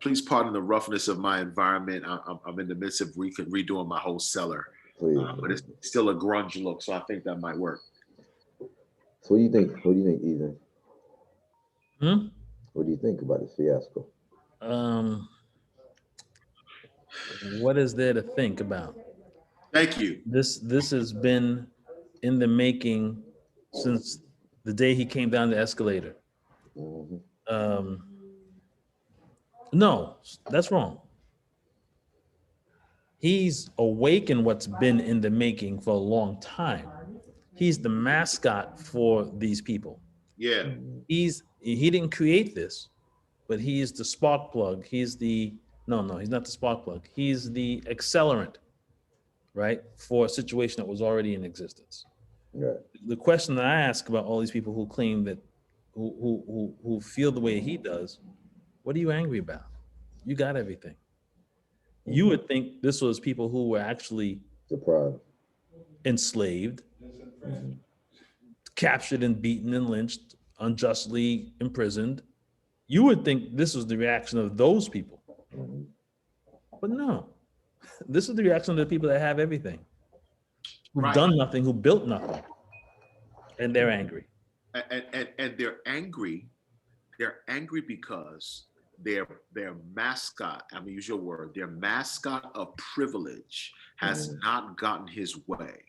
please pardon the roughness of my environment. I'm in the midst of redoing my whole cellar, but it's still a grunge look, so I think that might work. So what do you think? What do you think, Ethan? Hmm? What do you think about this fiasco? Um, what is there to think about? Thank you. This has been in the making since the day he came down the escalator. Hmm. Um, no, that's wrong. He's awakened what's been in the making for a long time. He's the mascot for these people. Yeah. He didn't create this, but he is the spark plug. He's the no, he's not the spark plug. He's the accelerant, right, for a situation that was already in existence. Right. The question that I ask about all these people who claim that who feel the way he does, what are you angry about? You got everything. You would think this was people who were actually Surprise. enslaved, captured and beaten and lynched, unjustly imprisoned. You would think this was the reaction of those people. But no, this is the reaction of the people that have everything, who've Right. done nothing, who built nothing, and they're angry. And they're angry. They're angry because their mascot, I'm gonna use your word, their mascot of privilege has not gotten his way.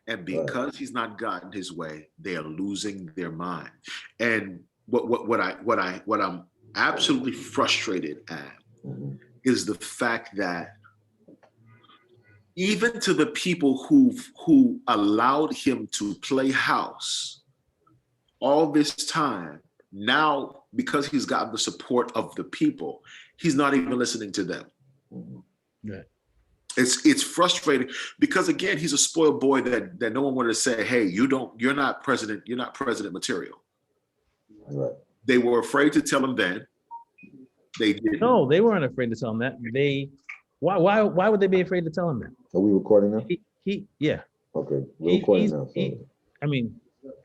And because he's not gotten his way, they are losing their mind. And what I'm absolutely frustrated at is the fact that even to the people who allowed him to play house all this time, now because he's gotten the support of the people, he's not even listening to them. Right. It's frustrating because again, he's a spoiled boy that no one wanted to say, hey, you're not president material. Right. They were afraid to tell him then. They didn't. No, they weren't afraid to tell him that. Why would they be afraid to tell him that? Are we recording now? Yeah. Okay, we're recording now. So. I mean,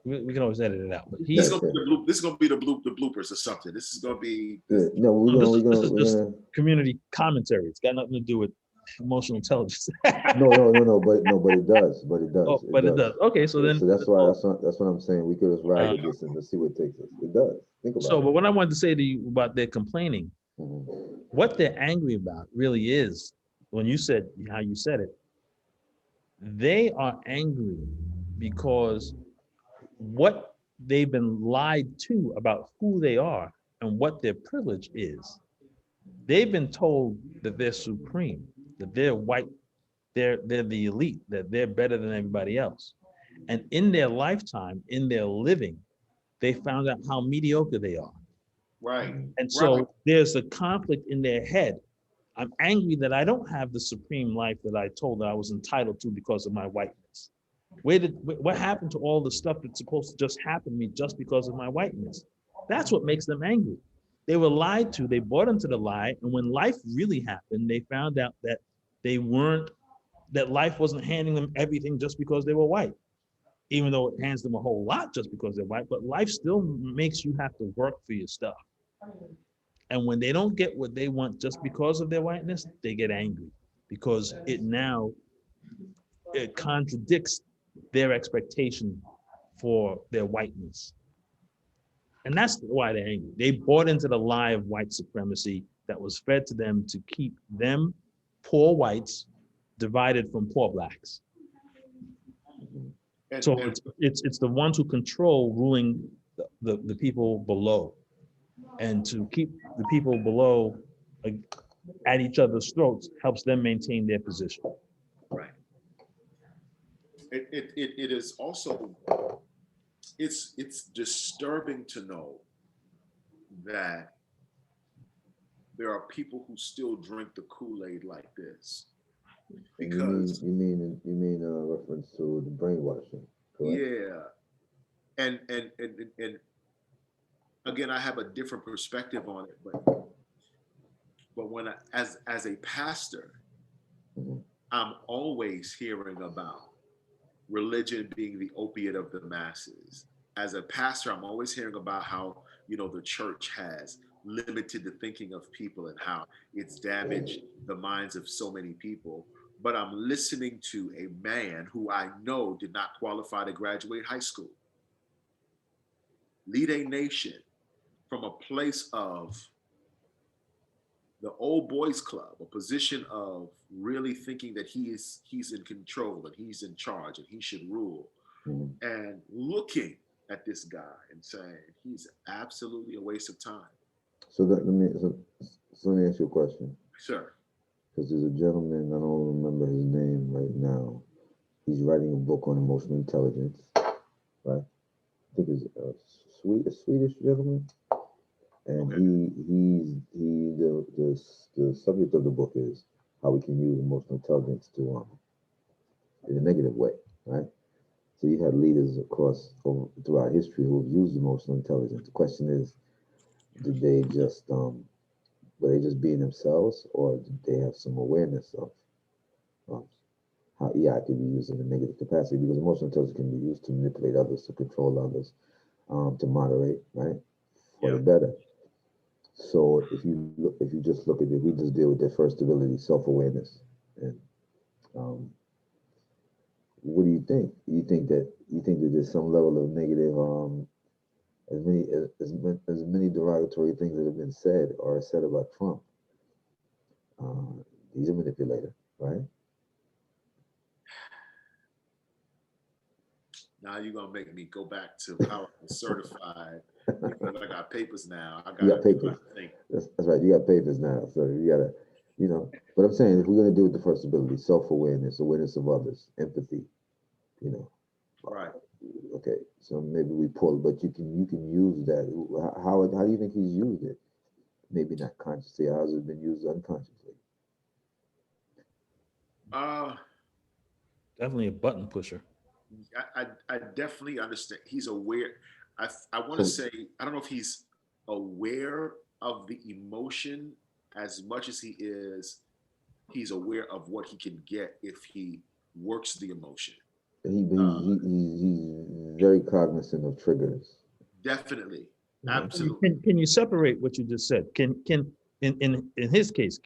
we can always edit it out, but This is gonna be the bloopers or something. This is gonna be. No, we're gonna community commentary. It's got nothing to do with emotional intelligence. no, but it does. Oh, but it does. Okay, so then. So that's what I'm saying. We could just ride with this and let's see what it takes us. It does. Think about it. But what I wanted to say to you about their complaining, what they're angry about really is, when you said how you said it, they are angry because what they've been lied to about who they are and what their privilege is. They've been told that they're supreme, that they're white, they're the elite, that they're better than everybody else. And in their lifetime, in their living, they found out how mediocre they are. Right. And so there's a conflict in their head. I'm angry that I don't have the supreme life that I told that I was entitled to because of my whiteness. What happened to all the stuff that's supposed to just happen to me just because of my whiteness? That's what makes them angry. They were lied to, they bought into the lie, and when life really happened, they found out that that life wasn't handing them everything just because they were white. Even though it hands them a whole lot just because they're white, but life still makes you have to work for your stuff. And when they don't get what they want just because of their whiteness, they get angry because it contradicts their expectation for their whiteness. And that's why they're angry. They bought into the lie of white supremacy that was fed to them to keep them, poor whites, divided from poor blacks. So it's the ones who control ruling the people below, and to keep the people below at each other's throats helps them maintain their position. Right. It is also it's disturbing to know that there are people who still drink the Kool-Aid like this. Because you mean reference to the brainwashing, correct? Yeah. And again, I have a different perspective on it, but when as a pastor, I'm always hearing about religion being the opiate of the masses. As a pastor, I'm always hearing about how, the church has limited the thinking of people and how it's damaged the minds of so many people. But I'm listening to a man who I know did not qualify to graduate high school, lead a nation from a place of the old boys club, a position of really thinking that he's in control and he's in charge and he should rule, Mhm. and looking at this guy and saying he's absolutely a waste of time. So let me ask you a question. Sir. Because there's a gentleman, I don't remember his name right now. He's writing a book on emotional intelligence, right? I think it's a Swedish gentleman, and Okay. the subject of the book is how we can use emotional intelligence to in a negative way, right? So you had leaders across throughout history who have used emotional intelligence. The question is, did they just were they just being themselves, or did they have some awareness of um, how AI can be used in a negative capacity? Because emotional intelligence can be used to manipulate others, to control others, to moderate, right, for the Yeah. better. So if you just look at it, we just deal with their first ability, self-awareness, and um, what do you think? You think that there's some level of negative, as many derogatory things that have been said or said about Trump. Uh, he's a manipulator, right? Now you're gonna make me go back to how I was certified because I got papers now. I You gotta got papers. think. That's right. You got papers now, so you gotta, you know. But I'm saying if we're gonna deal with the first ability, self-awareness, awareness of others, empathy, you know. Right. Okay, so maybe we pull, but you can use that. How do you think he's used it? Maybe not consciously. How has it been used unconsciously? Uh Definitely a button pusher. I definitely understand. He's aware. I want to So say I don't know if he's aware of the emotion as much as he's aware of what he can get if he works the emotion. Uh, he's very cognizant of triggers. Definitely, Yeah. absolutely. Can you separate what you just said? Can in his case,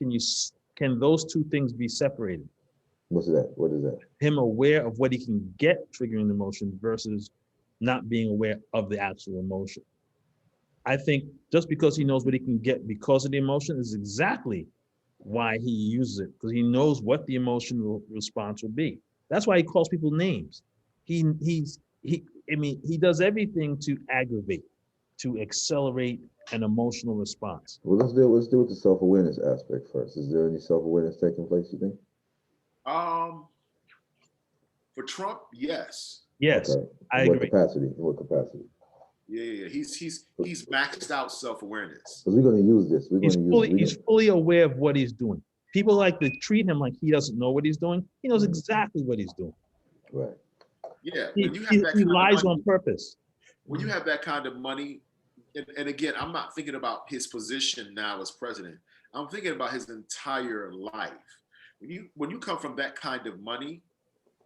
can those two things be separated? What's that? What is that? Him aware of what he can get triggering the emotion versus not being aware of the actual emotion. I think just because he knows what he can get because of the emotion is exactly why he uses it, because he knows what the emotional response will be. That's why he calls people names. He does everything to aggravate, to accelerate an emotional response. Well, let's deal with the self-awareness aspect first. Is there any self-awareness taking place, you think? Um, for Trump, yes. Yes, Okay. In I what agree. capacity? In what capacity? Yeah. He's maxed out self awareness. Because we're going to use this. We're going to use. We're He's going. fully aware of what he's doing. People like to treat him like he doesn't know what he's doing. He knows Mhm. exactly what he's doing. Right. Yeah, He, when you have he, that he kind of lies money, on purpose. when you have that kind of money, and again, I'm not thinking about his position now as president. I'm thinking about his entire life. When you come from that kind of money,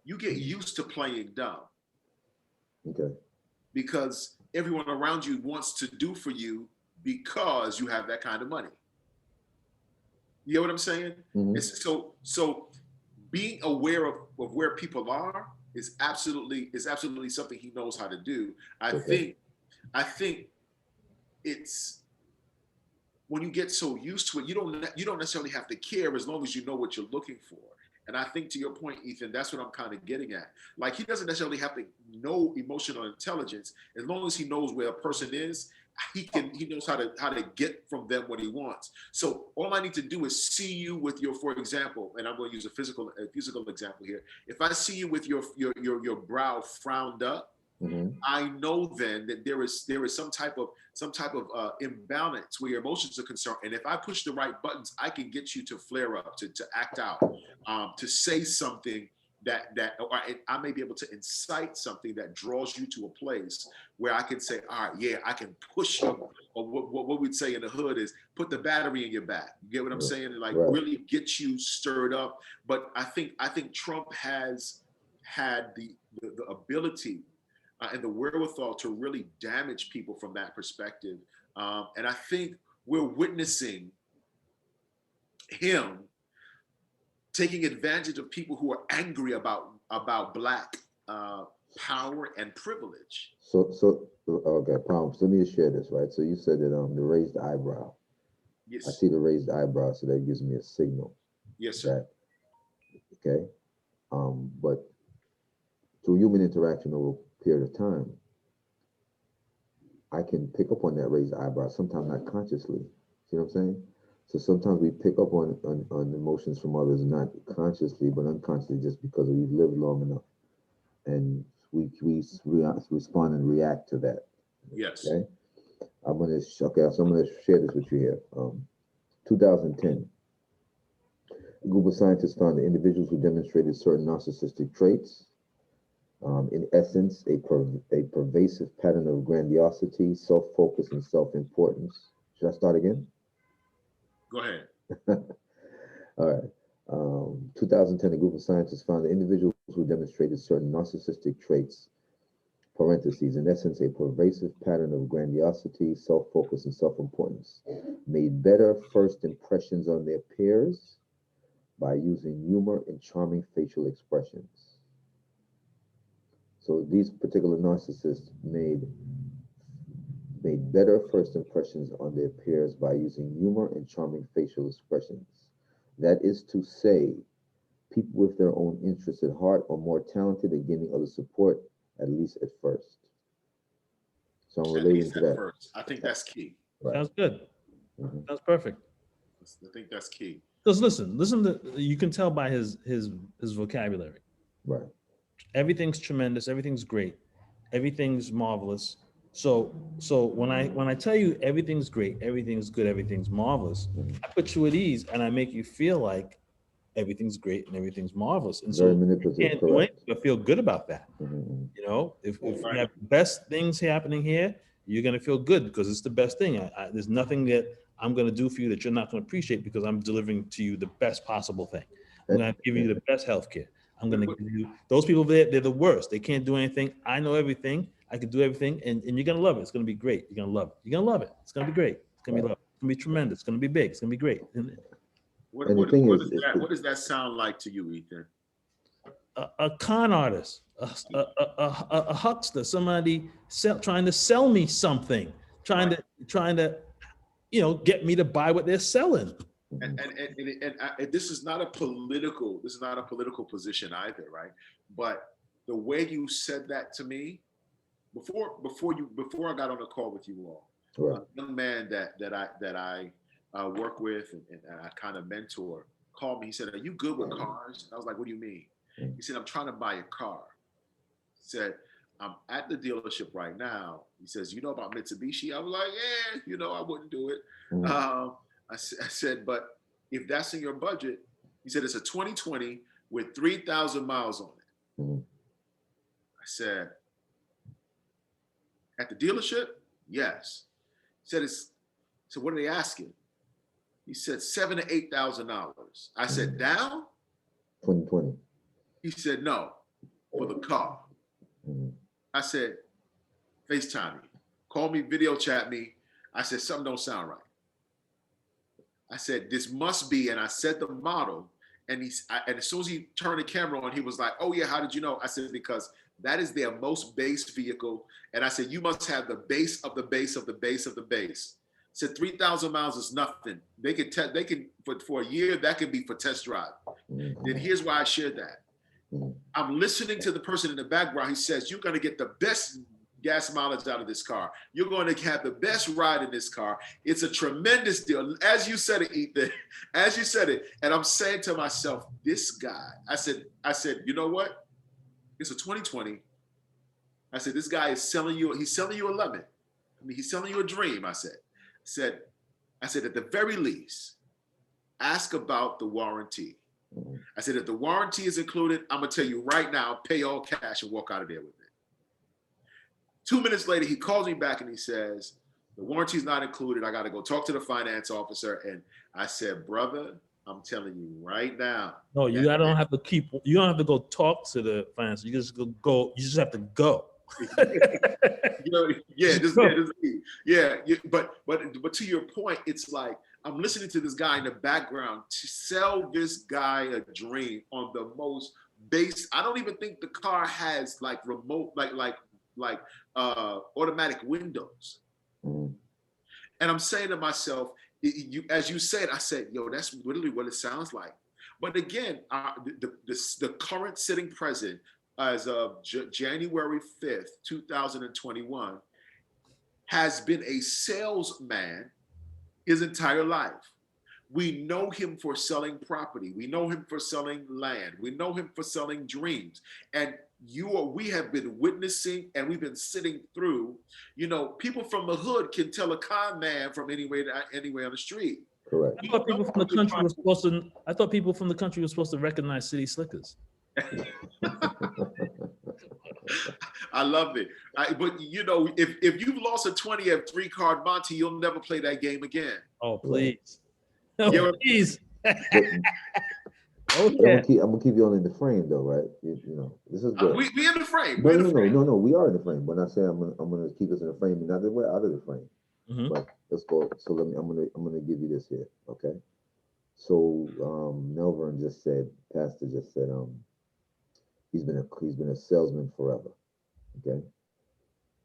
you get used to playing dumb Okay. because everyone around you wants to do for you because you have that kind of money. You know what I'm saying? Mm-hmm. It's so being aware of where people are is absolutely something he knows how to do. I Okay. think I think it's when you get so used to it, you don't necessarily have to care as long as you know what you're looking for. And I think to your point, Ethan, that's what I'm kind of getting at. Like he doesn't necessarily have to know emotional intelligence as long as he knows where a person is. He knows how to get from them what he wants. So all I need to do is see you with your, for example, and I'm going to use a physical example here. If I see you with your brow frowned up, Mm-hmm. I know then that there is some type of imbalance where your emotions are concerned. And if I push the right buttons, I can get you to flare up, to act out, to say something or I may be able to incite something that draws you to a place where I can say, all right, yeah, I can push you, or what we'd say in the hood is put the battery in your back. You get what I'm saying? And like Right. really get you stirred up. But I think Trump has had the ability and the wherewithal to really damage people from that perspective. And I think we're witnessing him taking advantage of people who are angry about Black power and privilege. So okay, problems. Let me just share this, right? So you said that the raised eyebrow. Yes. I see the raised eyebrow, so that gives me a signal. Yes, sir. That, okay. But through human interaction over a period of time, I can pick up on that raised eyebrow, sometimes not consciously. See what I'm saying? So sometimes we pick up on emotions from others, not consciously, but unconsciously, just because we've lived long enough. And we respond and react to that. Yes. Okay. So I'm gonna share this with you here. 2010, a group of scientists found that individuals who demonstrated certain narcissistic traits, in essence, a pervasive pattern of grandiosity, self-focus, and self-importance. Should I start again? Go ahead. All right. 2010, a group of scientists found that individuals who demonstrated certain narcissistic traits, parentheses, in essence, a pervasive pattern of grandiosity, self-focus, and self-importance, made better first impressions on their peers by using humor and charming facial expressions. So these particular narcissists made better first impressions on their peers by using humor and charming facial expressions. That is to say, people with their own interests at heart are more talented at gaining other support, at least at first. So I'm relating to that. First. I think that's key. Right. Sounds good. That's perfect. I think that's key. Because listen to, you can tell by his vocabulary. Right. Everything's tremendous. Everything's great. Everything's marvelous. So when I tell you everything's great, everything's good, everything's marvelous, I put you at ease and I make you feel like everything's great and everything's marvelous. And Very so manipulative, you can't do correct. anything but feel good about that. You know, if you have best things happening here, you're gonna feel good because it's the best thing. There's nothing that I'm gonna do for you that you're not gonna appreciate because I'm delivering to you the best possible thing. I'm gonna give you the best healthcare. I'm gonna give you those people they're the worst. They can't do anything. I know everything. I can do everything, and you're gonna love it. It's gonna be great. You're gonna love it. You're gonna love it. It's gonna be great. It's gonna be love. It's gonna be tremendous. It's gonna be big. It's gonna be great. What does that sound like to you, Ethan? A con artist, a huckster, somebody trying to sell me something, trying to, get me to buy what they're selling. And this is not a political position either, right? But the way you said that to me before I got on the call with you all, a young man that I work with and I kind of mentor called me. He said, "Are you good with cars?" I was like, "What do you mean?" He said, "I'm trying to buy a car." He said, "I'm at the dealership right now." He says, "You know about Mitsubishi?" I was like, "Yeah, I wouldn't do it." I said, "But if that's in your budget," he said, "it's a 2020 with 3,000 miles on it." I said, "At the dealership?" "Yes." He said, "So what are they asking?" He said, $7,000 to $8,000. I said, "Down?" 2020. He said, "No, for the car." I said, "FaceTime me, call me, video chat me." I said, "Something don't sound right." I said, "This must be," and I said the model, and and as soon as he turned the camera on, he was like, "Oh yeah, how did you know?" I said, "Because that is their most base vehicle." And I said, "You must have the base of the base of the base of the base." I said, 3,000 miles is nothing. They can for a year, that can be for test drive. Then here's why I shared that. I'm listening to the person in the background. He says, "You're going to get the best gas mileage out of this car. You're going to have the best ride in this car. It's a tremendous deal." As you said it, Ethan, as you said it. And I'm saying to myself, this guy, I said, "You know what? It's a 2020. I said, this guy is selling you, he's selling you a lemon. I mean, he's selling you a dream." I said, "At the very least, ask about the warranty." I said, "If the warranty is included, I'm gonna tell you right now, pay all cash and walk out of there with it." 2 minutes later, he calls me back and he says, "The warranty is not included. I got to go talk to the finance officer." And I said, "Brother, I'm telling you right now." No, you don't have to go talk to the finance. You just go. You just have to go. You know, yeah, but to your point, it's like I'm listening to this guy in the background to sell this guy a dream on the most base. I don't even think the car has like remote, like automatic windows. Mhm. And I'm saying to myself, as you said, I said, yo, that's literally what it sounds like. But again, the current sitting president, as of January 5th, 2021, has been a salesman his entire life. We know him for selling property. We know him for selling land. We know him for selling dreams. And we have been witnessing and we've been sitting through, people from the hood can tell a con man from anywhere on the street. Correct. I thought people from the country were supposed to. I thought people from the country were supposed to recognize city slickers. I love it. But if you've lost a 20 at 3-card Monte, you'll never play that game again. Oh, please. Right. Oh, please. I'm gonna keep you all in the frame though, right? This is good. We in the frame. No, we are in the frame. When I say I'm gonna keep us in the frame, and not that we're out of the frame. Mm-hmm. But let's go. So I'm gonna give you this here, okay? So Melvin Pastor just said, he's been a salesman forever, okay?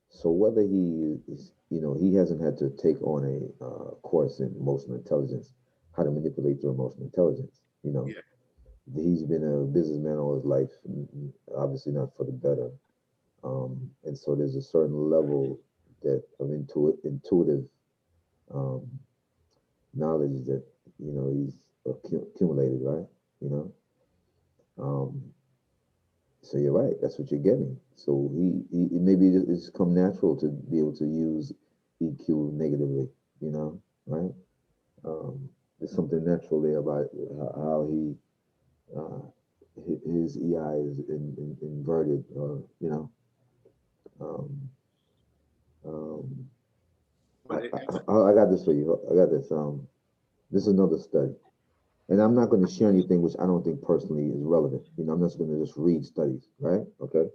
So whether he is, he hasn't had to take on a course in emotional intelligence, how to manipulate your emotional intelligence, Yeah. He's been a businessman all his life, obviously not for the better. And so there's a certain level of intuitive knowledge that he's accumulated, right? So you're right. That's what you're getting. So he maybe it's come natural to be able to use EQ negatively, right? There's something natural there about how he his EI is inverted, or I got this for you. I got this. This is another study, and I'm not going to share anything which I don't think personally is relevant. I'm just going to just read studies, right? Okay.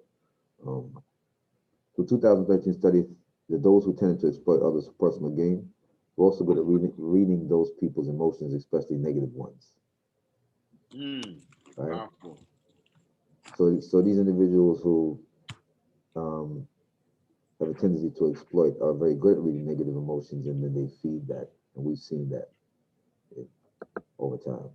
So 2013 study that those who tended to exploit others for personal gain were also good at reading those people's emotions, especially negative ones. Right. Powerful. So these individuals who have a tendency to exploit are very good at reading negative emotions, and then they feed that, and we've seen that over time.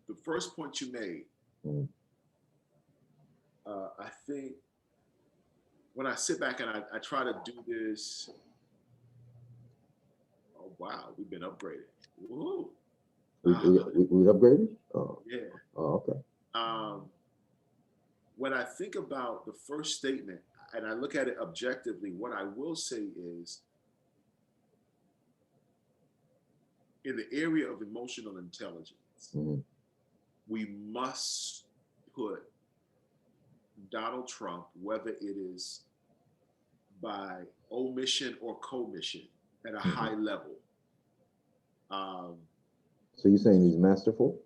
The first point you made, I think when I sit back and I try to do this, oh wow, we've been upgraded. Woo. We upgraded? Oh. Yeah. Oh, okay. When I think about the first statement and I look at it objectively, what I will say is, in the area of emotional intelligence, we must put Donald Trump, whether it is by omission or commission, at a high level. So you're saying he's masterful?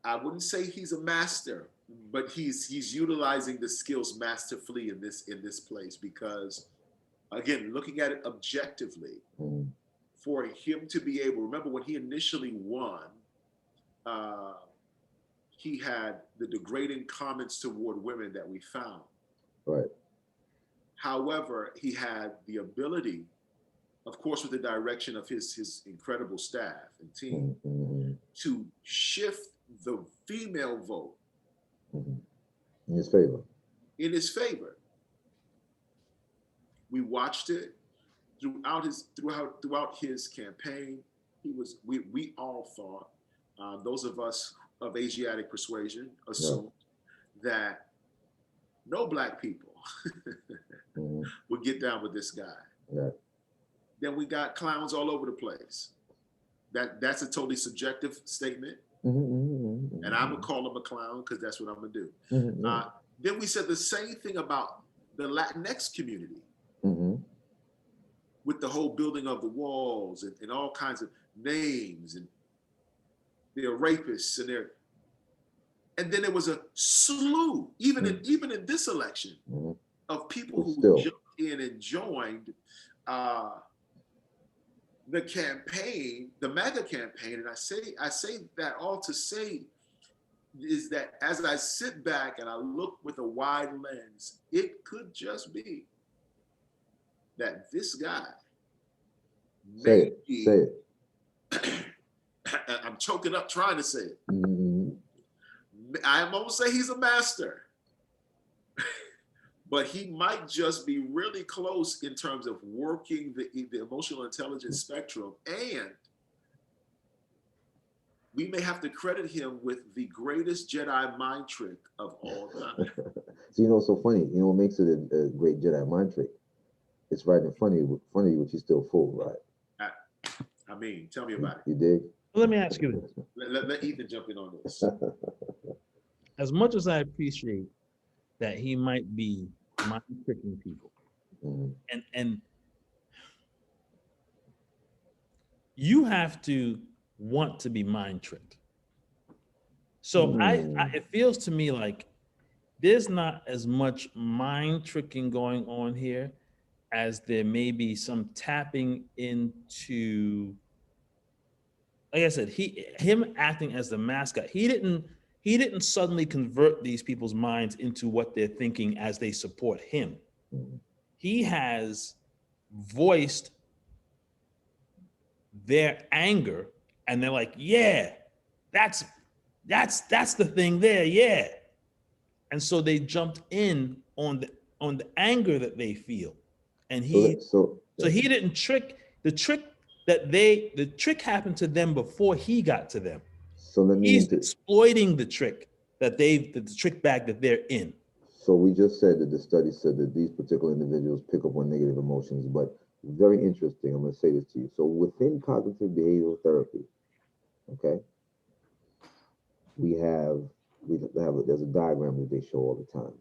I wouldn't say he's a master, but he's utilizing the skills masterfully in this place, because, again, looking at it objectively, for him to be able, remember when he initially won, he had the degrading comments toward women that we found. Right. However, he had the ability, of course, with the direction of his incredible staff and team, to shift the female vote in his favor. We watched it throughout his campaign. We all thought, those of us of Asiatic persuasion assumed that no black people would get down with this guy. Yeah. Then we got clowns all over the place. That's a totally subjective statement. And I'm gonna call him a clown because that's what I'm gonna do. Then we said the same thing about the Latinx community. with the whole building of the walls and all kinds of names, and they're rapists and then there was a slew, even in this election, of people who jumped in and joined the campaign, the MAGA campaign. And I say that all to say is that as I sit back and I look with a wide lens, it could just be that this guy say it. I'm choking up trying to say it. I'm gonna say he's a master, but he might just be really close in terms of working the emotional intelligence spectrum, and we may have to credit him with the greatest Jedi mind trick of all time. So you know, it's so funny. You know what makes it a great Jedi mind trick? It's right in front of you, but you're still full, right? I mean, tell me about it. You dig? Let me ask you this. Let Ethan jump in on this. As much as I appreciate that he might be mind tricking people, and you have to want to be mind tricked. So it feels to me like there's not as much mind tricking going on here as there may be some tapping into, like I said, him acting as the mascot. He didn't suddenly convert these people's minds into what they're thinking as they support him. He has voiced their anger, and they're like, yeah, that's the thing there, yeah. And so they jumped in on the anger that they feel. And so he didn't trick the trick happened to them before he got to them. So he's exploiting the trick the trick bag that they're in. So we just said that the study said that these particular individuals pick up on negative emotions, but very interesting. I'm going to say this to you. So within cognitive behavioral therapy, okay, there's a diagram that they show all the time,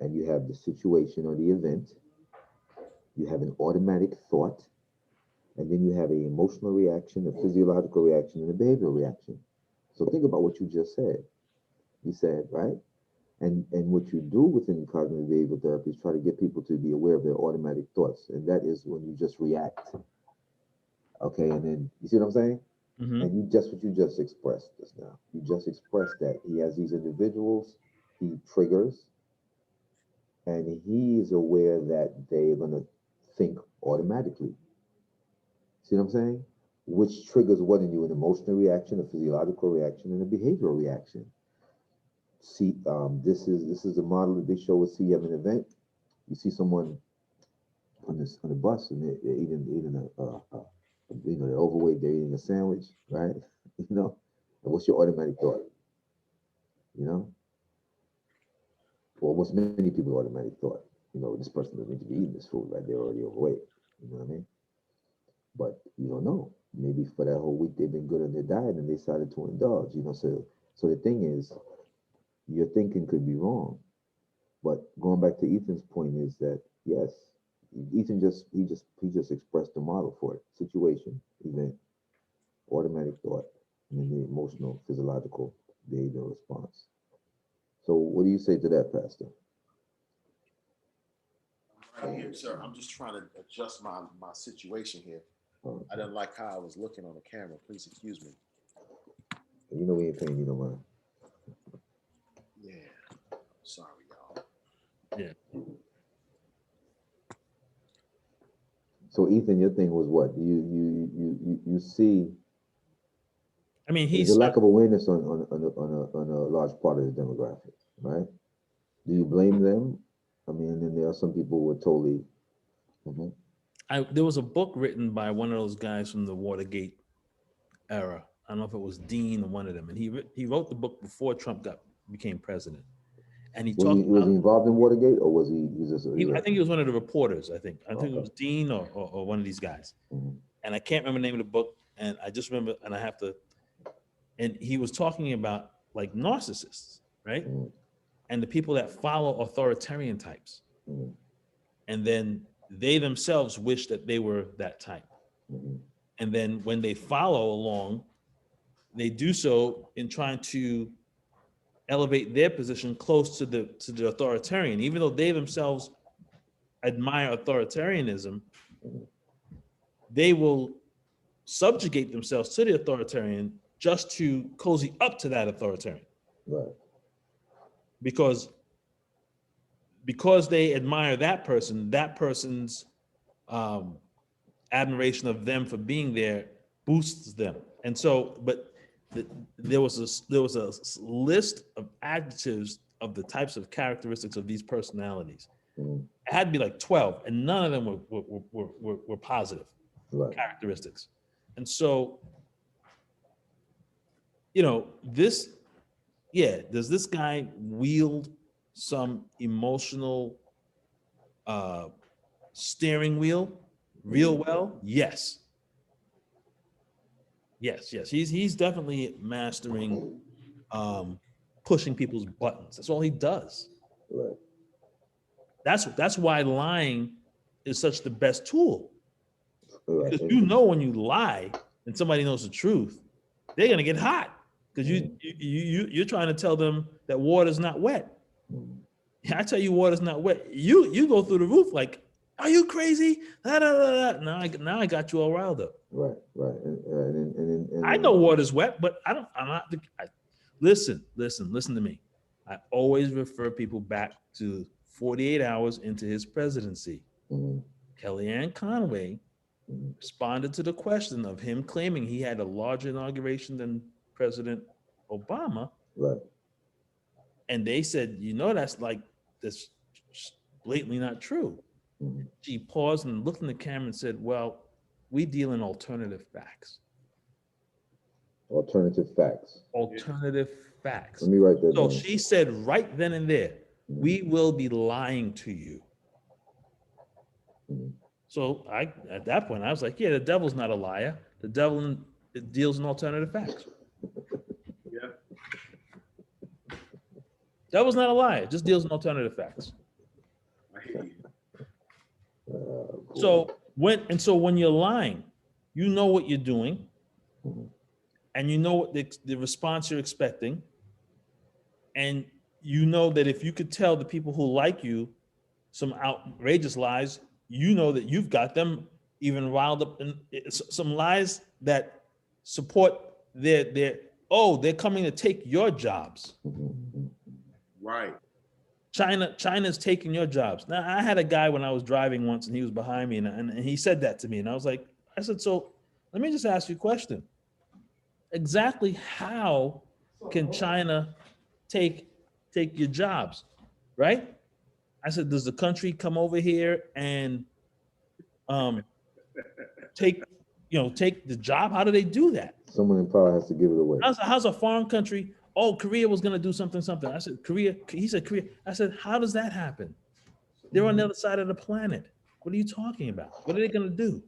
and you have the situation or the event, you have an automatic thought, and then you have an emotional reaction, a physiological reaction, and a behavioral reaction. So think about what you just said. You said, right? And what you do within cognitive behavioral therapy is try to get people to be aware of their automatic thoughts. And that is when you just react. Okay, and then you see what I'm saying? And what you just expressed just now. You just expressed that he has these individuals, he triggers, and he is aware that they're gonna think automatically. See what I'm saying? Which triggers what in you? An emotional reaction, a physiological reaction, and a behavioral reaction. See, this is the model that they show us. See, you have an event, you see someone on the bus, and they're eating they're overweight, they're eating a sandwich, right? And what's your automatic thought? Or what's many people's automatic thought? This person doesn't need to be eating this food, right? They're already overweight. You know what I mean? But you don't know. Maybe for that whole week they've been good on their diet and they decided to indulge. So the thing is, your thinking could be wrong. But going back to Ethan's point is that yes, Ethan just expressed the model for it. Situation, event, automatic thought, and then the emotional, physiological, behavioral response. So what do you say to that, Pastor? Right here, sir. I'm just trying to adjust my situation here. I didn't like how I was looking on the camera. Please excuse me. We ain't paying you no mind. Yeah. Sorry, y'all. Yeah. So Ethan, your thing was what? You see. I mean, there's a lack of awareness on a large part of the demographic, right? Do you blame them? I mean, and then there are some people who are totally. There was a book written by one of those guys from the Watergate era. I don't know if it was Dean or one of them, and he wrote the book before Trump became president. And he talked. Was he involved in Watergate, or was he? I think he was one of the reporters. I think it was Dean or one of these guys. And I can't remember the name of the book. And I just remember, and he was talking about like narcissists, right? And the people that follow authoritarian types. And then they themselves wish that they were that type. And then when they follow along, they do so in trying to elevate their position close to the authoritarian, even though they themselves admire authoritarianism. They will subjugate themselves to the authoritarian just to cozy up to that authoritarian. Right. Because they admire that person's admiration of them for being there boosts them. And so, but there was a list of adjectives of the types of characteristics of these personalities. It had to be like 12, and none of them were positive characteristics. And so, does this guy wield some emotional steering wheel real well? Yes. He's definitely mastering pushing people's buttons. That's all he does. Right. That's why lying is such the best tool. Right. Because when you lie and somebody knows the truth, they're gonna get hot because you're trying to tell them that water's not wet. I tell you water's not wet. You go through the roof like, are you crazy? Now I got you all riled up. Right. And I know water's wet, but listen to me. I always refer people back to 48 hours into his presidency. Kellyanne Conway responded to the question of him claiming he had a larger inauguration than President Obama. Right. And they said, that's blatantly not true. She paused and looked in the camera and said, well, we deal in alternative facts. Alternative facts. Alternative facts. Let me write that down. So she said right then and there, we will be lying to you. So at that point, I was like, yeah, the devil's not a liar. The devil deals in alternative facts. Yeah. Devil's not a liar, just deals in alternative facts. I hear you. So when you're lying, you know what you're doing, and you know what the response you're expecting, and you know that if you could tell the people who like you some outrageous lies, you know that you've got them even riled up in some lies that support they're coming to take your jobs. Right. China's taking your jobs. Now, I had a guy when I was driving once, and he was behind me, and he said that to me, and I said, so let me just ask you a question. Exactly how can China take your jobs, right? I said, does the country come over here and take the job? How do they do that? Someone in power has to give it away. How's a foreign country? Oh, Korea was going to do something. I said, Korea. He said, Korea. I said, how does that happen? They're on the other side of the planet. What are you talking about? What are they going to do?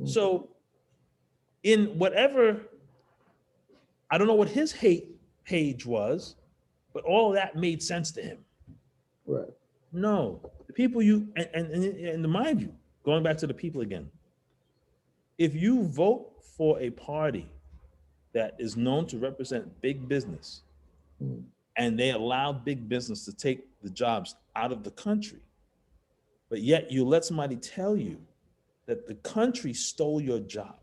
So in whatever, I don't know what his hate page was, but all that made sense to him. Right. No, the people and mind you, going back to the people again, if you vote for a party that is known to represent big business, and they allow big business to take the jobs out of the country, but yet you let somebody tell you that the country stole your job,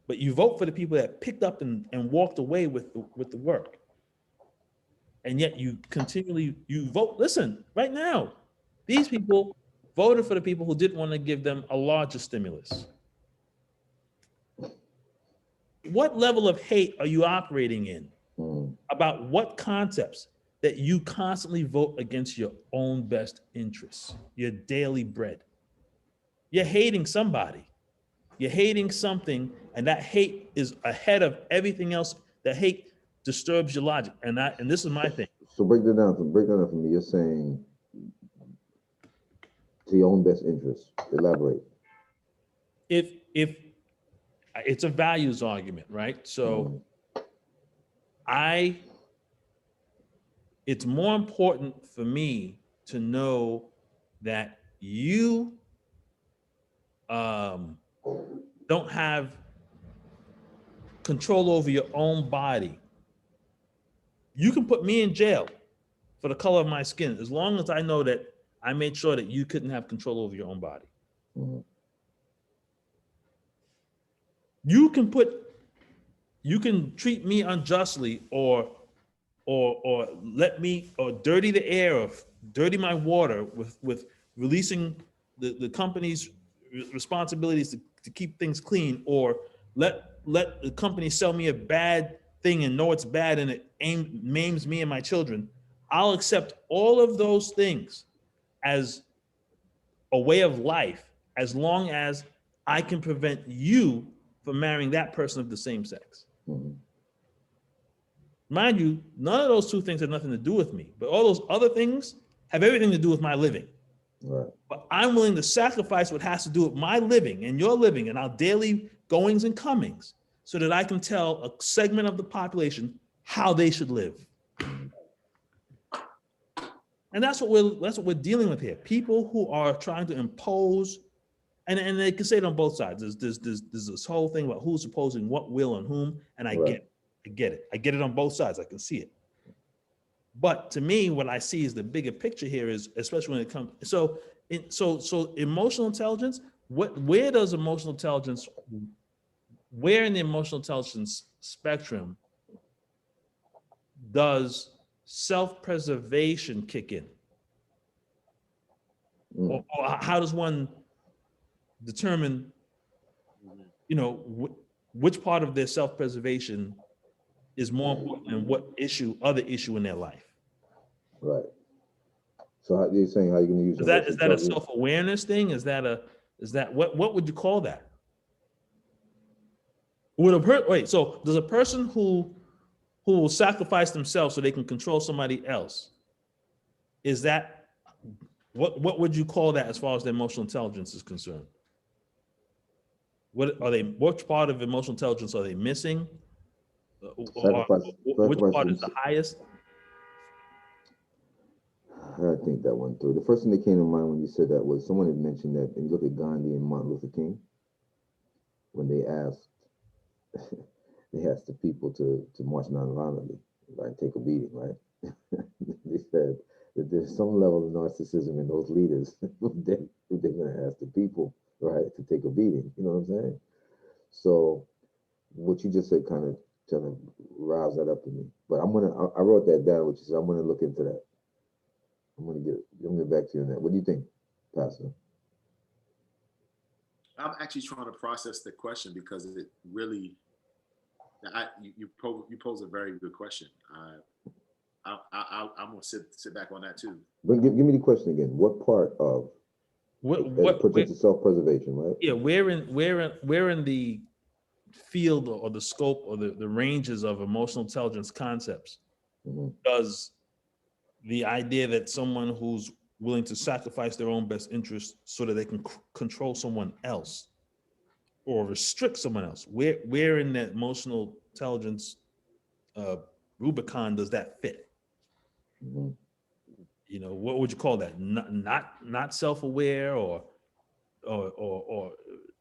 but you vote for the people that picked up and walked away with the work, and yet you vote. Listen, right now, these people voted for the people who didn't want to give them a larger stimulus. What level of hate are you operating in about what concepts that you constantly vote against your own best interests, your daily bread? You're hating somebody. You're hating something, and that hate is ahead of everything else. That hate disturbs your logic, and this is my thing. So break that down for me. You're saying to your own best interest. Elaborate. If it's a values argument, right? So it's more important for me to know that you don't have control over your own body. You can put me in jail for the color of my skin as long as I know that I made sure that you couldn't have control over your own body. You can treat me unjustly or let me or dirty the air or dirty my water with releasing the company's responsibilities to keep things clean, or let the company sell me a bad thing and know it's bad and it maims me and my children. I'll accept all of those things as a way of life as long as I can prevent you from marrying that person of the same sex. Mind you, none of those two things have nothing to do with me, but all those other things have everything to do with my living. Right. But I'm willing to sacrifice what has to do with my living and your living and our daily goings and comings so that I can tell a segment of the population how they should live. And that's what we're dealing with here. People who are trying to impose, and they can say it on both sides. There's this whole thing about who's imposing what will on whom, and I get it. I get it on both sides. I can see it. But to me, what I see is the bigger picture here is, especially when it comes, so emotional intelligence, where in the emotional intelligence spectrum does self-preservation kick in? Or how does one determine, which part of their self-preservation is more important than what other issue in their life? Right. So you're saying how you're going to use is that a self-awareness thing? Is that what would you call that? So does a person who will sacrifice themselves so they can control somebody else, is that what would you call that as far as their emotional intelligence is concerned? Which part of emotional intelligence are they missing? Which part is the highest? I think that one through. The first thing that came to mind when you said that was someone had mentioned that, and you look at Gandhi and Martin Luther King, when they asked the people to march nonviolently, right, take a beating, right? They said that there's some level of narcissism in those leaders if they're going to ask the people, right, to take a beating. You know what I'm saying? So what you just said kind of roused that up in me. But I wrote that down, which is I'm gonna look into that. I'm gonna get back to you on that. What do you think, Pastor? I'm actually trying to process the question because it really, you pose a very good question. I'm gonna sit back on that too. But give me the question again. What part of what pertains to self-preservation, right? Yeah, where in the field or the scope or the ranges of emotional intelligence concepts does the idea that someone who's willing to sacrifice their own best interest so that they can control someone else or restrict someone else, where in that emotional intelligence Rubicon does that fit? What would you call that? Not self-aware or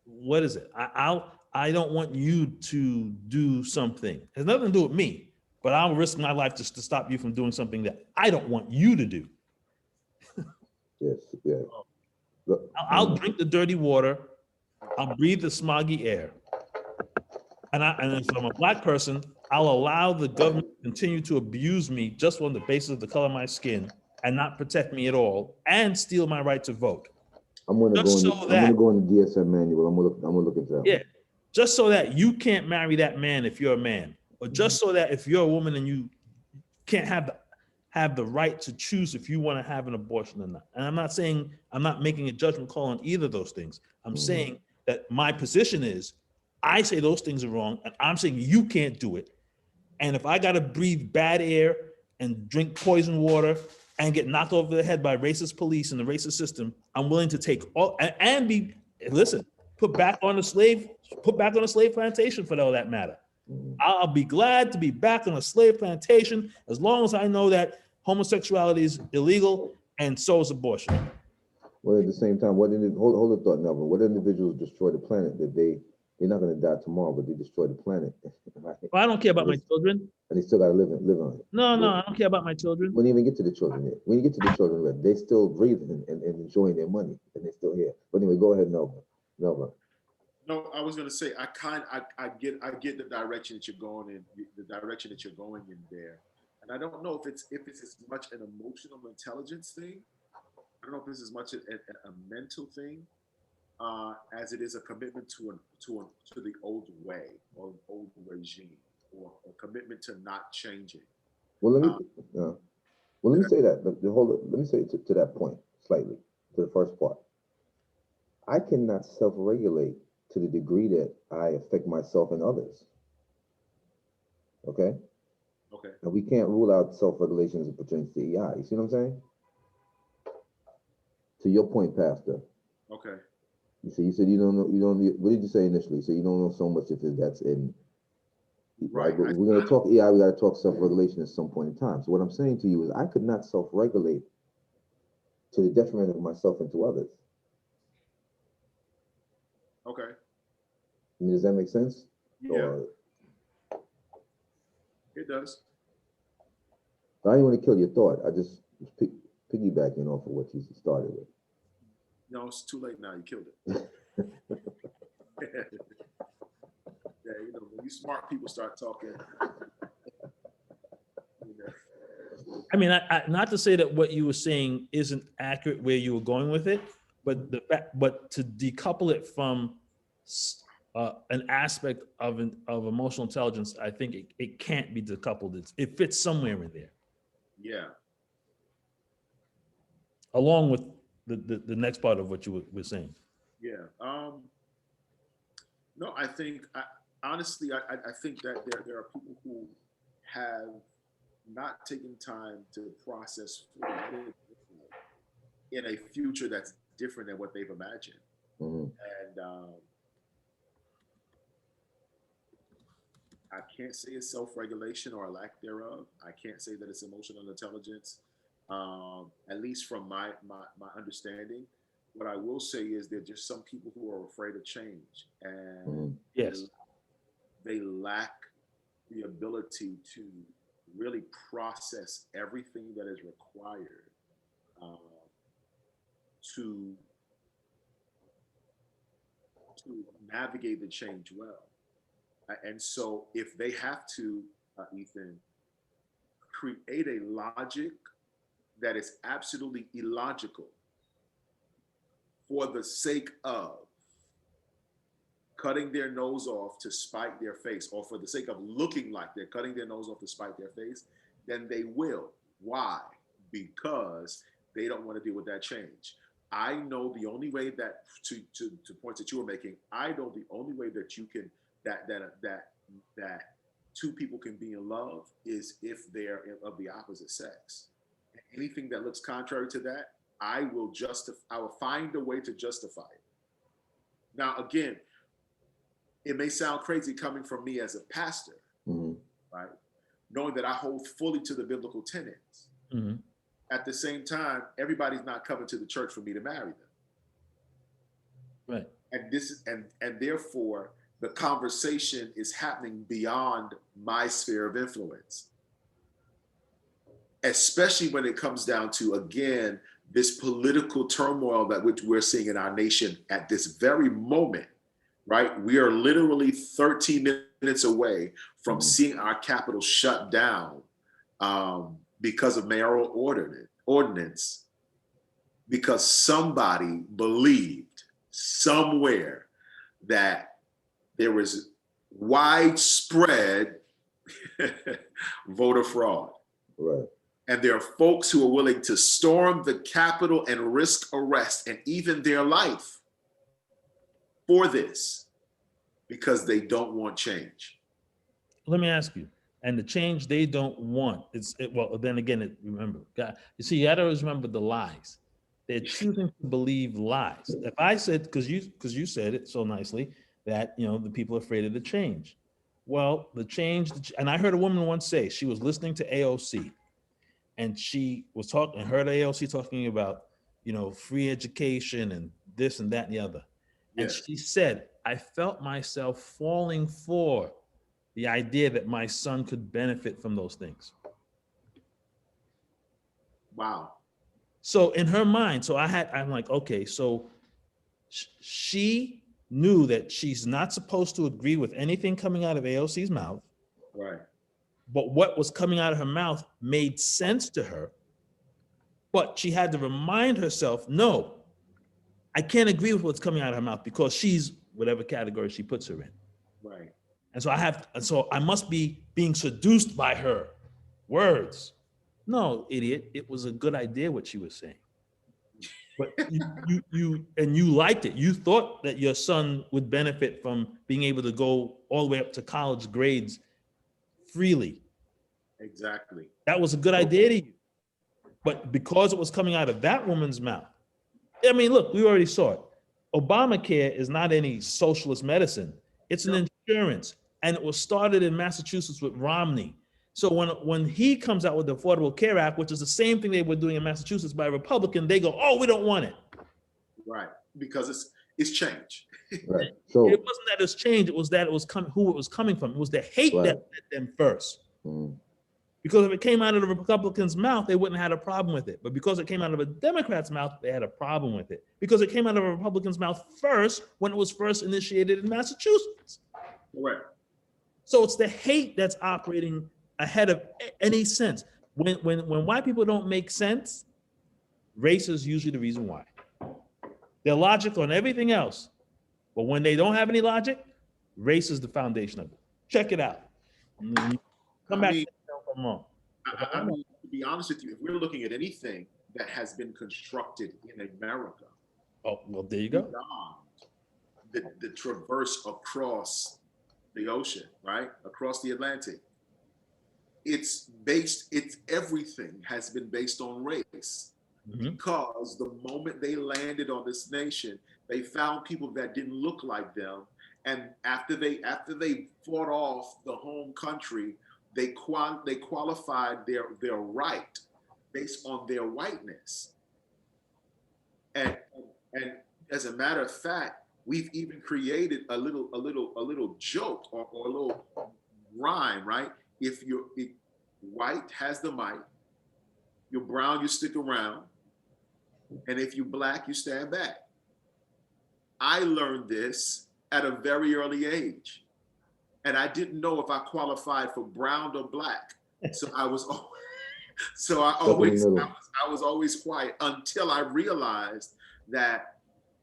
what is it? I don't want you to do something. It has nothing to do with me, but I'll risk my life just to stop you from doing something that I don't want you to do. Yes, yeah. I'll drink the dirty water. I'll breathe the smoggy air. And if I'm a Black person, I'll allow the government to continue to abuse me just on the basis of the color of my skin and not protect me at all and steal my right to vote. I'm gonna go in the DSM manual. I'm gonna look into that. Yeah, just so that you can't marry that man if you're a man, or just so that if you're a woman and you can't have the right to choose if you want to have an abortion or not. And I'm not making a judgment call on either of those things. I'm saying that my position is, I say those things are wrong, and I'm saying you can't do it. And if I got to breathe bad air and drink poison water and get knocked over the head by racist police and the racist system, I'm willing to take all and put back on a slave plantation for all that matter. I'll be glad to be back on a slave plantation as long as I know that homosexuality is illegal and so is abortion. Well, at the same time, hold the thought, Melvin. What individuals destroy the planet that they're not going to die tomorrow, but they destroy the planet, right? Well, I don't care about my children. And they still got to live on it. No, I don't care about my children. We didn't even get to the children yet. When you get to the children, they still breathing and enjoying their money, and they're still here. But anyway, go ahead, Melvin. No, I was gonna say I get the direction that you're going in, the direction that you're going in there, and I don't know if it's as much an emotional intelligence thing. I don't know if it's as much a mental thing as it is a commitment to the old way or old regime or a commitment to not changing. Well, let me say that. Let me say to that point slightly, to the first part. I cannot self-regulate to the degree that I affect myself and others. Okay? Okay. And we can't rule out self-regulation as it pertains to EI. You see what I'm saying? To your point, Pastor. Okay. You said you don't know, what did you say initially? So you don't know so much if that's in, right? But we're going to talk EI, we got to talk self-regulation at some point in time. So what I'm saying to you is I could not self-regulate to the detriment of myself and to others. Okay. I mean, does that make sense? Yeah. Or, it does. I didn't want to kill your thought. I just was piggybacking off of what you started with. No, it's too late now. You killed it. Yeah, when you smart people start talking. I mean, I not to say that what you were saying isn't accurate where you were going with it, but to decouple it from an aspect of emotional intelligence, I think it can't be decoupled. It fits somewhere in there. Yeah. Along with the next part of what you were saying. Yeah. No, I think honestly, I think that there are people who have not taken time to process in a future that's different than what they've imagined. Mm-hmm. And I can't say it's self-regulation or a lack thereof. I can't say that it's emotional intelligence, at least from my understanding. What I will say is there are just some people who are afraid of change, and yes, they lack the ability to really process everything that is required to navigate the change well. And so if they have to, Ethan, create a logic that is absolutely illogical for the sake of cutting their nose off to spite their face, or for the sake of looking like they're cutting their nose off to spite their face, then they will. Why? Because they don't want to deal with that change. I know the only way that to points that you were making, I know the only way that you can that two people can be in love is if they're of the opposite sex. Anything that looks contrary to that, I will find a way to justify it. Now, again, it may sound crazy coming from me as a pastor, mm-hmm. right? Knowing that I hold fully to the biblical tenets. Mm-hmm. At the same time, everybody's not coming to the church for me to marry them. Right. And therefore the conversation is happening beyond my sphere of influence. Especially when it comes down to, again, this political turmoil that which we're seeing in our nation at this very moment, right? We are literally 13 minutes away from seeing our capital shut down because of mayoral ordinance, because somebody believed somewhere that there was widespread voter fraud. Right. And there are folks who are willing to storm the Capitol and risk arrest and even their life for this because they don't want change. Let me ask you, and the change they don't want, well, then again, remember, God, you see, you got to always remember the lies. They're choosing to believe lies. If I said, because you said it so nicely, that, the people are afraid of the change. Well, the change, and I heard a woman once say, she was listening to AOC, and she was talking, heard AOC talking about, free education and this and that and the other. And Yes. she said, I felt myself falling for the idea that my son could benefit from those things. Wow. So in her mind, I'm like, okay, so she knew that she's not supposed to agree with anything coming out of AOC's mouth. Right. But what was coming out of her mouth made sense to her. But she had to remind herself, no, I can't agree with what's coming out of her mouth because she's whatever category she puts her in. Right. And so I must be being seduced by her words. No, idiot. It was a good idea what she was saying. But you liked it. You thought that your son would benefit from being able to go all the way up to college grades freely. Exactly. That was a good idea to you. But because it was coming out of that woman's mouth, I mean, look, we already saw it. Obamacare is not any socialist medicine. It's an insurance. And it was started in Massachusetts with Romney. So when he comes out with the Affordable Care Act, which is the same thing they were doing in Massachusetts by a Republican, they go, oh, we don't want it. Right. Because it's change. Right. So it wasn't that it's change, it was that it was who it was coming from. It was the hate that led them first. Mm. Because if it came out of the Republicans' mouth, they wouldn't have had a problem with it. But because it came out of a Democrat's mouth, they had a problem with it. Because it came out of a Republican's mouth first when it was first initiated in Massachusetts. Correct. So it's the hate that's operating ahead of any sense. When white people don't make sense, race is usually the reason why. They're logical on everything else. But when they don't have any logic, race is the foundation of it. Check it out. Come back. I'm wrong. I mean, to be honest with you, if we're looking at anything that has been constructed in America, oh, well, there you go. The traverse across the ocean, right? Across the Atlantic. Everything has been based on race. Mm-hmm. Because the moment they landed on this nation, they found people that didn't look like them. And after they fought off the home country, they qualified their right based on their whiteness. And as a matter of fact, we've even created a little joke or a little rhyme, right? If white has the mic, you're brown, you stick around, and if you're black, you stand back. I learned this at a very early age, and I didn't know if I qualified for brown or black. So I was always quiet until I realized that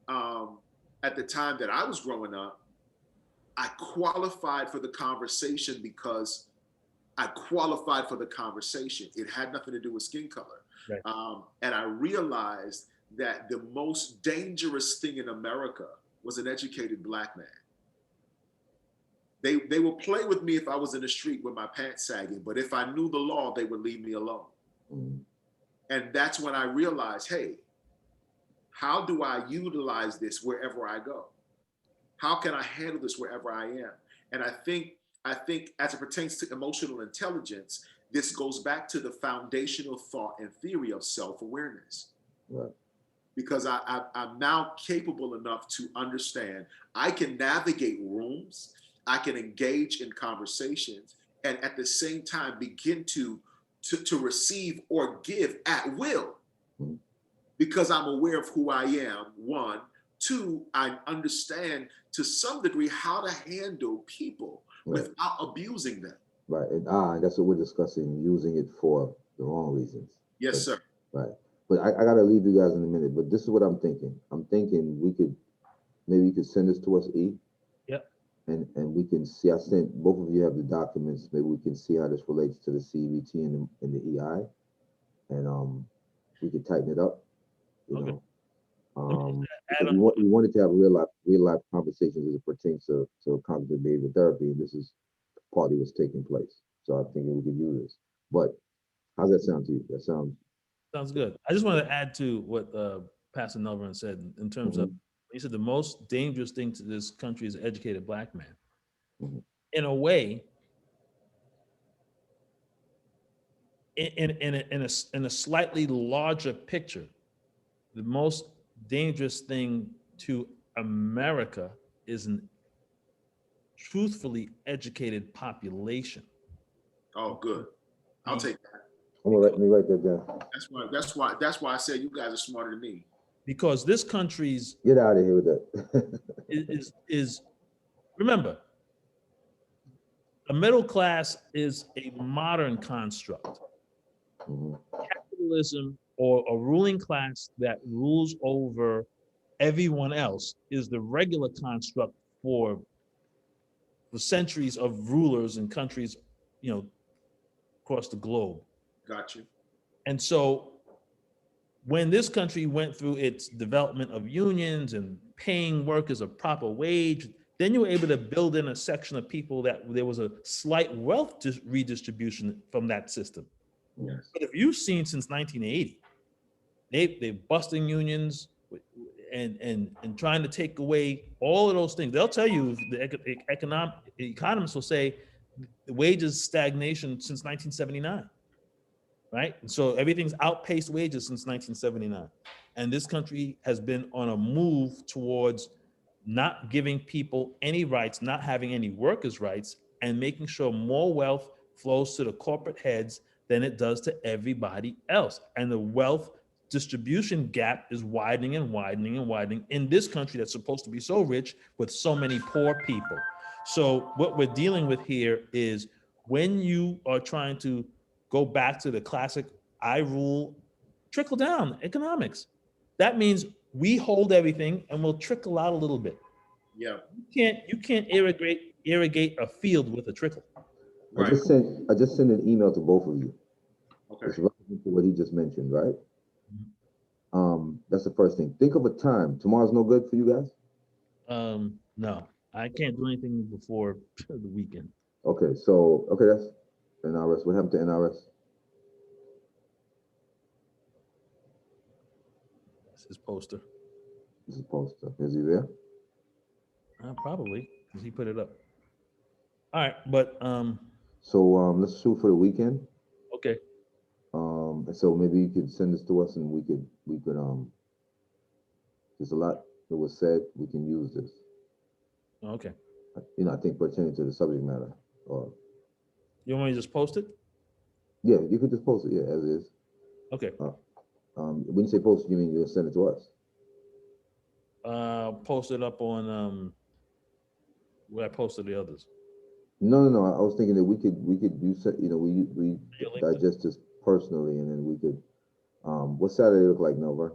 at the time that I was growing up, I qualified for the conversation because I qualified for the conversation. It had nothing to do with skin color. Right. And I realized that the most dangerous thing in America was an educated black man. They will play with me if I was in the street with my pants sagging, but if I knew the law, they would leave me alone. Mm-hmm. And that's when I realized, hey, how do I utilize this wherever I go? How can I handle this wherever I am? And I think as it pertains to emotional intelligence, this goes back to the foundational thought and theory of self-awareness. Right. Because I'm now capable enough to understand I can navigate rooms, I can engage in conversations, and at the same time begin to receive or give at will. Mm-hmm. Because I'm aware of who I am, one. Two, I understand to some degree how to handle people without abusing them. Right, and that's what we're discussing, using it for the wrong reasons. Yes, sir. Right, but I gotta leave you guys in a minute, but this is what I'm thinking. I'm thinking maybe you could send this to us, E. Yep. And we can see, I sent, both of you have the documents, maybe we can see how this relates to the CBT and the EI. And we could tighten it up, you know. We wanted to have real life conversations as it pertains to cognitive behavioral therapy, and this is partly what's taking place. So I'm thinking we could use this. But how's that sound to you? That sounds good. I just want to add to what Pastor Nelvin said in terms of, he said the most dangerous thing to this country is an educated black man. Mm-hmm. In a way, in a slightly larger picture, the most dangerous thing to America is an truthfully educated population. Oh, good. I'll take that. Let me write that down. That's why I said you guys are smarter than me. Because this country's Get out of here with that. is remember, a middle class is a modern construct. Mhm. Capitalism or a ruling class that rules over everyone else is the regular construct for centuries of rulers and countries, you know, across the globe. Got you. And so when this country went through its development of unions and paying workers a proper wage, then you were able to build in a section of people that there was a slight wealth redistribution from that system. Yes. But if you've seen since 1980, they're busting unions and trying to take away all of those things. They'll tell you, the economists will say the wages stagnation since 1979. Right? And so everything's outpaced wages since 1979. And this country has been on a move towards not giving people any rights, not having any workers' rights, and making sure more wealth flows to the corporate heads than it does to everybody else. And the wealth distribution gap is widening and widening and widening in this country that's supposed to be so rich with so many poor people. So what we're dealing with here is when you are trying to go back to the classic I rule, trickle down economics. That means we hold everything and we'll trickle out a little bit. Yeah. You can't irrigate a field with a trickle. Right. I just sent an email to both of you. Okay. It's relevant to what he just mentioned, right? That's the first thing. Think of a time. Tomorrow's no good for you guys? No, I can't do anything before the weekend. Okay, so that's NRS. What happened to NRS? That's his poster. This is poster. Is he there? Probably, because he put it up. All right, but So let's shoot for the weekend. okay. So maybe you could send this to us, and we could there's a lot that was said. We can use this. Okay. I think pertaining to the subject matter. Or You want me to just post it? yeah, you could just post it, yeah, as is. Okay. When you say post it, you mean you'll send it to us? Post it up on where I posted the others. No. I was thinking that we could use we Your LinkedIn? digest this personally, and then we could. What's Saturday look like, Melvar?